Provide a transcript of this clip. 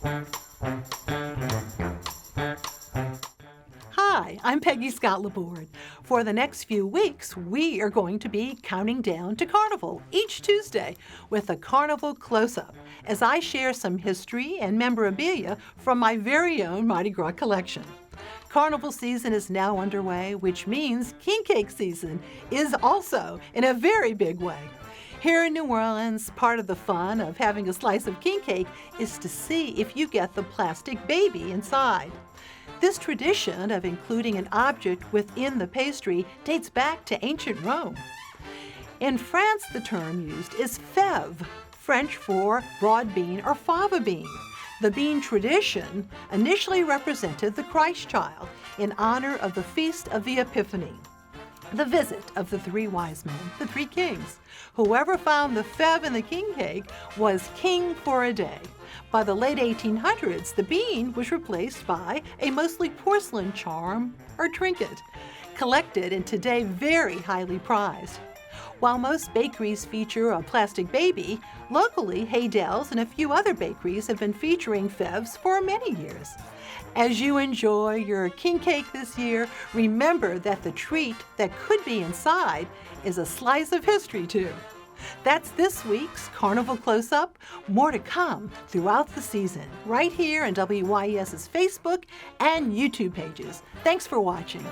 Hi, I'm Peggy Scott Laborde. For the next few weeks, we are going to be counting down to Carnival each Tuesday with a Carnival close-up as I share some history and memorabilia from my very own Mardi Gras collection. Carnival season is now underway, which means king cake season is also in a very big way. Here in New Orleans, part of the fun of having a slice of king cake is to see if you get the plastic baby inside. This tradition of including an object within the pastry dates back to ancient Rome. In France, the term used is fève, French for broad bean or fava bean. The bean tradition initially represented the Christ child in honor of the Feast of the Epiphany, the visit of the three wise men, the three kings. Whoever found the fève in the king cake was king for a day. By the late 1800s, the bean was replaced by a mostly porcelain charm or trinket, collected and today very highly prized. While most bakeries feature a plastic baby, locally Haydell's and a few other bakeries have been featuring fèves for many years. As you enjoy your king cake this year, remember that the treat that could be inside is a slice of history too. That's this week's Carnival Close-Up. More to come throughout the season, right here on WYES's Facebook and YouTube pages. Thanks for watching.